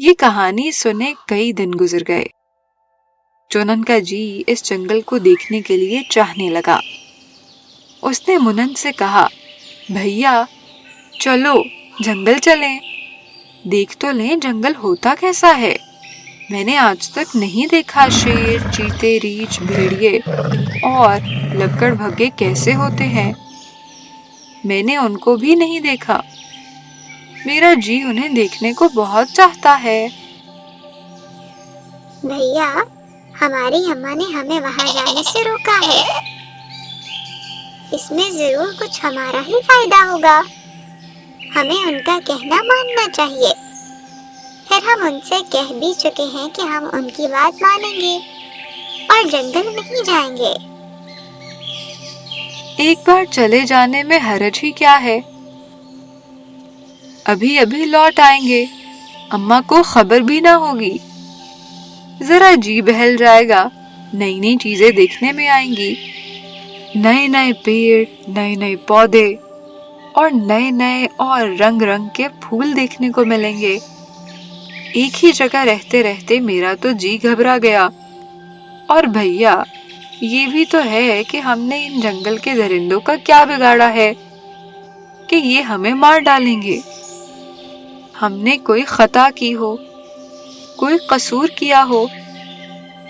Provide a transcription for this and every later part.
یہ کہانی سنے کئی دن گزر گئے۔ چونن کا جی اس جنگل کو دیکھنے کے لیے چاہنے لگا۔ اس نے منن سے کہا، بھیا چلو جنگل چلیں، دیکھ تو لیں جنگل ہوتا کیسا ہے۔ میں نے آج تک نہیں دیکھا شیر، چیتے، ریچھ، بھیڑیے اور لکڑ بھگے کیسے ہوتے ہیں۔ میں نے ان کو بھی نہیں دیکھا۔ میرا جی انہیں دیکھنے کو بہت چاہتا ہے۔ بھیا ہماری اماں نے ہمیں وہاں جانے سے روکا ہے، اس میں ضرور کچھ ہمارا ہی فائدہ ہوگا، ہمیں ان کا کہنا ماننا چاہیے۔ پھر ہم ان سے کہہ بھی چکے ہیں کہ ہم ان کی بات مانیں گے اور جنگل نہیں جائیں گے۔ ایک بار چلے جانے میں حرج ہی کیا ہے، ابھی ابھی لوٹ آئیں گے، اماں کو خبر بھی نہ ہوگی، ذرا جی بہل جائے گا، نئی نئی چیزیں دیکھنے میں آئیں گی، نئے نئے پیڑ، نئے نئے پودے اور نئے نئے اور رنگ رنگ کے پھول دیکھنے کو ملیں گے۔ ایک ہی جگہ رہتے رہتے میرا تو جی گھبرا گیا۔ اور بھیا یہ بھی تو ہے کہ ہم نے ان جنگل کے درندوں کا کیا بگاڑا ہے کہ یہ ہمیں مار ڈالیں گے۔ ہم نے کوئی خطا کی ہو، کوئی قصور کیا ہو،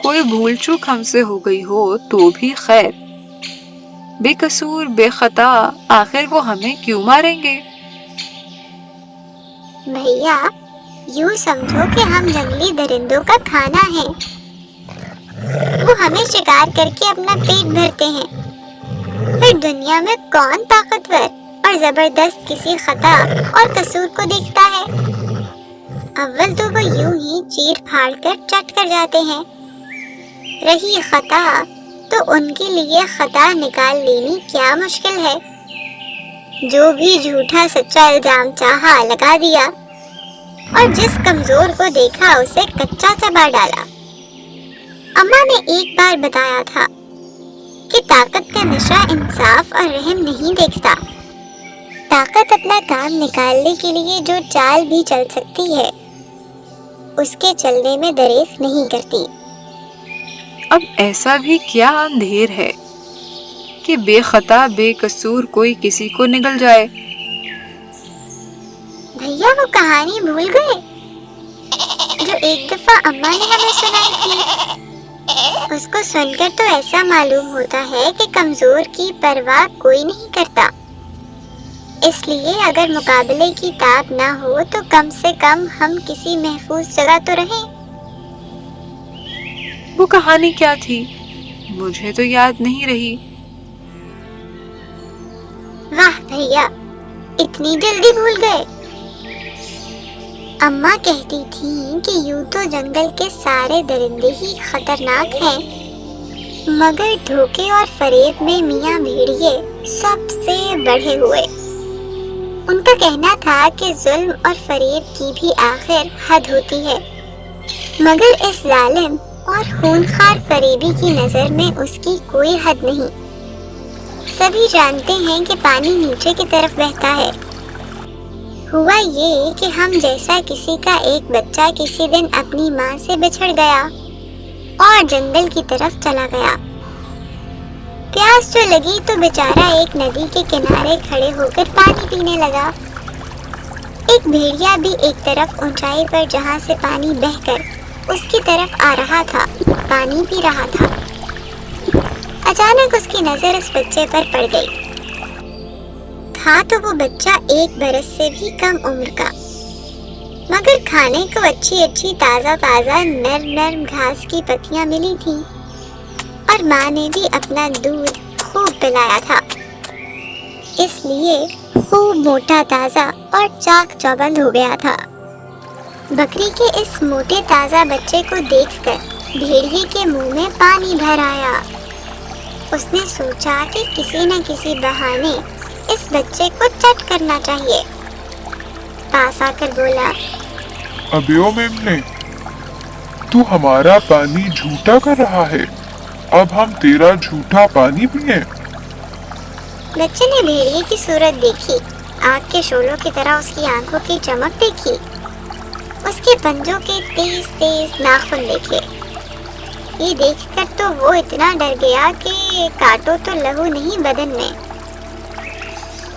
کوئی بھول چوک ہم سے ہو گئی ہو تو بھی خیر، بے قصور بے خطا آخر وہ ہمیں کیوں ماریں گے؟ بھیا یوں سمجھو کہ ہم جنگلی درندوں کا کھانا ہے، وہ ہمیں شکار کر کے اپنا پیٹ بھرتے ہیں۔ پھر دنیا میں کون طاقتور اور زبردست کسی خطا اور قصور کو دیکھتا ہے؟ اول تو وہ یوں ہی چیر پھاڑ کر چٹ کر جاتے ہیں، رہی خطا تو ان کے لیے خطا نکال لینی کیا مشکل ہے، جو بھی جھوٹا سچا الزام چاہا لگا دیا اور جس کمزور کو دیکھا اسے کچا چبا ڈالا۔ اماں نے ایک بار بتایا تھا کہ طاقت کا نشہ انصاف اور رحم نہیں دیکھتا، طاقت اپنا کام نکالنے کے لیے جو چال بھی چل سکتی ہے اس کے چلنے میں دریغ نہیں کرتی۔ اب ایسا بھی کیا اندھیر ہے کہ بے خطا بے قصور کوئی کسی کو نگل جائے؟ بھیا وہ کہانی بھول گئے جو ایک دفعہ اماں نے ہمیں سنائی تھی؟ اس کو سن کر تو ایسا معلوم ہوتا ہے کہ کمزور کی پرواہ کوئی نہیں کرتا، اس لیے اگر مقابلے کی تاب نہ ہو تو کم سے کم ہم کسی محفوظ جگہ تو رہیں۔ وہ کہانی کیا تھی؟ مجھے تو یاد نہیں رہی۔ واہ بھیا اتنی جلدی بھول گئے؟ اماں کہتی تھیں کہ یوں تو جنگل کے سارے درندے ہی خطرناک ہیں، مگر دھوکے اور فریب میں میاں بھیڑیے سب سے بڑھے ہوئے۔ ان کا کہنا تھا کہ ظلم اور فریب کی بھی آخر حد ہوتی ہے، مگر اس ظالم اور خونخوار فریبی کی نظر میں اس کی کوئی حد نہیں۔ سبھی جانتے ہیں کہ پانی نیچے کی طرف بہتا ہے۔ ہوا یہ کہ ہم جیسا کسی کا ایک بچہ کسی دن اپنی ماں سے بچھڑ گیا اور جنگل کی طرف چلا گیا۔ پیاس جو لگی تو بیچارہ ایک ندی کے کنارے کھڑے ہو کر پانی پینے لگا۔ ایک بھیڑیا بھی ایک طرف اونچائی پر جہاں سے پانی بہہ کر اس کی طرف آ رہا تھا پانی پی رہا تھا۔ اچانک اس کی نظر اس بچے پر پڑ گئی۔ تھا تو وہ بچہ 1 برس سے بھی کم عمر کا، مگر کھانے کو اچھی اچھی تازہ تازہ نرم نرم گھاس کی پتیاں ملی تھیں اور ماں نے بھی اپنا دودھ خوب پلایا تھا، اس لیے خوب موٹا تازہ اور چاق چوبند ہو گیا تھا۔ بکری کے اس موٹے تازہ بچے کو دیکھ کر بھیڑیے کے منہ میں پانی بھر آیا۔ اس نے سوچا کہ کسی نہ کسی بہانے اس بچے کو چٹ کرنا چاہیے۔ پاس آ کر بولا، ابیو میمنے، تو ہمارا پانی جھوٹا کر رہا ہے، اب ہم تیرا جھوٹا پانی پئیں۔ بچے نے بھیڑیے کی صورت دیکھی، آگ کے شعلوں کی طرح اس کی آنکھوں کی چمک دیکھی، اس کے پنجوں کے تیز تیز ناخن دیکھے۔ یہ دیکھ کر تو وہ اتنا ڈر گیا کہ کاٹو تو لہو نہیں بدن میں۔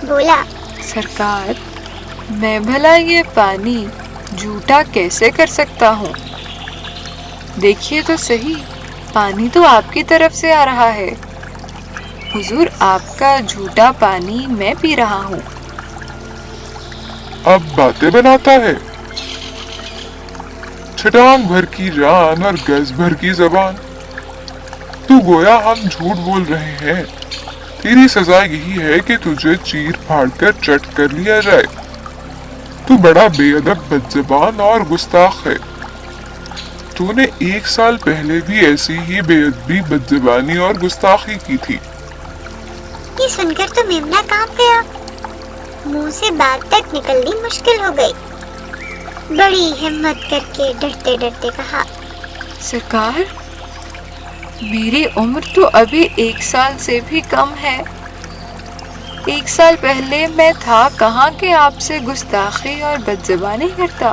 بولا، سرکار، میں بھلا یہ پانی جھوٹا کیسے کر سکتا ہوں؟ دیکھیے تو صحیح، پانی تو آپ کی طرف سے آ رہا ہے۔ حضور، آپ کا جھوٹا پانی میں پی رہا ہوں۔ اب باتیں بناتا ہے، چھٹانگ بھر کی جان اور گز بھر کی زبان۔ تو گویا ہم جھوٹ بول رہے ہیں۔ تیری سزا یہی ہے کہ تجھے چیر پھاڑ کر چٹ کر لیا جائے۔ تو بڑا بے ادب، بد زبان اور گستاخ ہے۔ تو نے 1 سال پہلے بھی ایسی ہی بے ادبی، بد زبانی اور گستاخی کی تھی۔ یہ سن کر تو میمنہ کانپ گیا، منہ سے بات تک نکلنی مشکل ہو گئی۔ بڑی ہمت کر کے ڈرتے ڈرتے کہا، سرکار، میری عمر تو ابھی 1 سال سے بھی کم ہے۔ 1 سال پہلے میں تھا کہاں کہ آپ سے گستاخی اور بد زبانی کرتا۔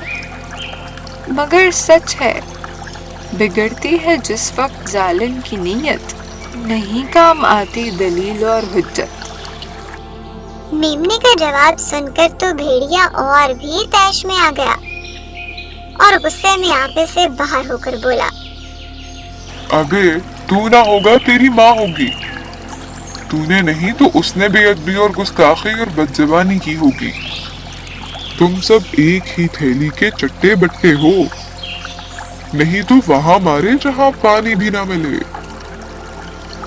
مگر سچ ہے، بگڑتی ہے جس وقت ظالم کی نیت، نہیں کام آتی دلیل اور حجت۔ میمنے کا جواب سن کر تو بھیڑیا اور بھی طیش میں آ گیا اور غصے میں آپے سے باہر ہو کر بولا، ابے تو نہ ہوگا، تیری ماں ہوگی۔ تو نے نہیں تو اس نے بے ادبی اور گستاخی اور بد زبانی کی ہوگی۔ تم سب ایک ہی تھیلی کے چٹے بٹے ہو، نہیں تو وہاں مارے جہاں پانی بھی نہ ملے۔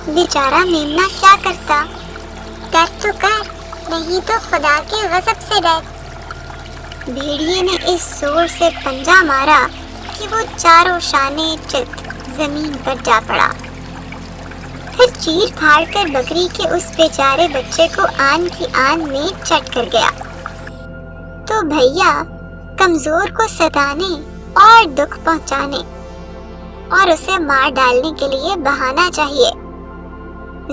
بیچارہ میمنہ کیا کرتا؟ کر تو کر، نہیں تو خدا کے غضب سے ڈر۔ بھیڑیے نے اس زور سے پنجہ مارا کہ وہ چاروں شانے چت زمین پر جا پڑا۔ پھر چیر پھاڑ کر بکری کے اس بیچارے بچے کو آن کی آن میں چٹ کر گیا۔ تو بھیا، کمزور کو ستانے اور دکھ پہنچانے اور اسے مار ڈالنے کے لیے بہانہ چاہیے۔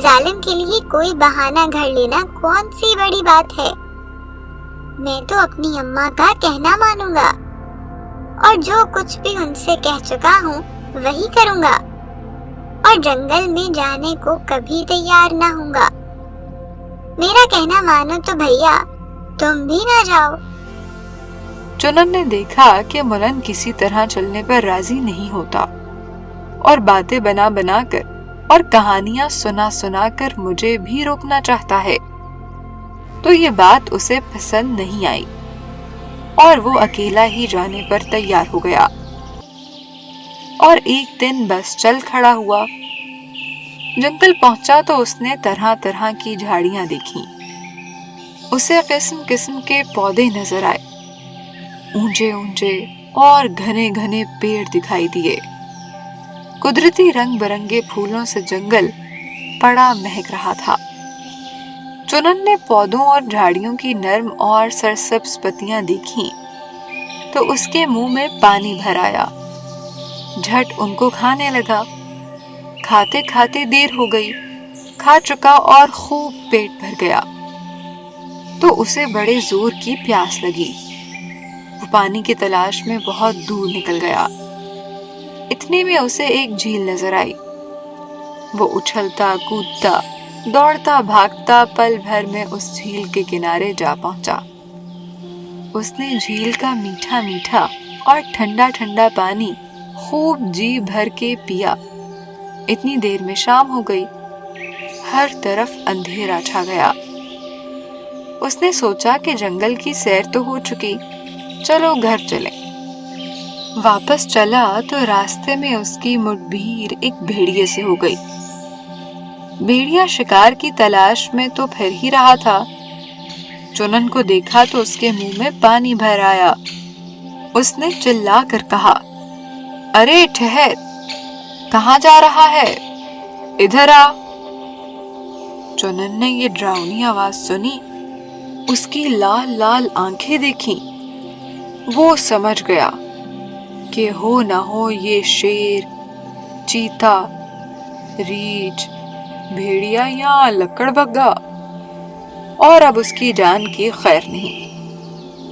ظالم کے لیے کوئی بہانہ گھڑ لینا کون سی بڑی بات ہے؟ میں تو اپنی اماں کا کہنا مانوں گا اور جو کچھ بھی ان سے کہہ چکا ہوں وہی کروں گا، اور جنگل میں جانے کو کبھی تیار نہ ہوں گا۔ میرا کہنا مانو تو بھیا تم بھی نہ جاؤ۔ چنن نے دیکھا کہ ملن کسی طرح چلنے پر راضی نہیں ہوتا اور باتیں بنا بنا کر اور کہانیاں سنا سنا کر مجھے بھی روکنا چاہتا ہے، تو یہ بات اسے پسند نہیں آئی اور وہ اکیلا ہی جانے پر تیار ہو گیا۔ اور ایک دن بس چل کھڑا ہوا۔ جنگل پہنچا تو اس نے طرح طرح کی جھاڑیاں دیکھیں۔ اسے قسم قسم کے پودے نظر آئے، اونچے اونچے اور گھنے گھنے پیڑ دکھائی دیے۔ قدرتی رنگ برنگے پھولوں سے جنگل بڑا مہک رہا تھا۔ چنن نے پودوں اور جھاڑیوں کی نرم اور سرسبز پتیاں دیکھیں تو اس کے منہ میں پانی بھر آیا۔ جھٹ ان کو کھانے لگا۔ کھاتے کھاتے دیر ہو گئی، کھا چکا اور خوب پیٹ بھر گیا۔ تو اسے بڑے زور کی پیاس لگی۔ وہ پانی کی تلاش میں بہت دور نکل گیا۔ اتنے میں اسے ایک جھیل نظر آئی۔ وہ اچھلتا کودتا دوڑتا بھاگتا پل بھر میں اس جھیل کے کنارے جا پہنچا۔ اس نے جھیل کا میٹھا میٹھا اور ٹھنڈا ٹھنڈا پانی خوب جی بھر کے پیا۔ اتنی دیر میں شام ہو گئی، ہر طرف اندھیرا چھا گیا۔ اس نے سوچا کہ جنگل کی سیر تو ہو چکی، چلو گھر چلیں۔ واپس چلا تو راستے میں اس کی مٹ بھیر ایک بھیڑیے سے ہو گئی۔ بھیڑیا شکار کی تلاش میں تو پھر ہی رہا تھا۔ چنن کو دیکھا تو اس کے منہ میں پانی بھر آیا۔ اس نے چلا کر کہا، ارے ٹھہر، کہاں جا رہا ہے؟ ادھر آ۔ چنن نے یہ ڈراؤنی آواز سنی، اس کی لال لال آنکھیں دیکھیں۔ وہ سمجھ گیا کہ ہو نہ ہو یہ شیر، چیتا، ریچھ، بھیڑیا یا لکڑ بگا، اور اب اس کی جان کی خیر نہیں۔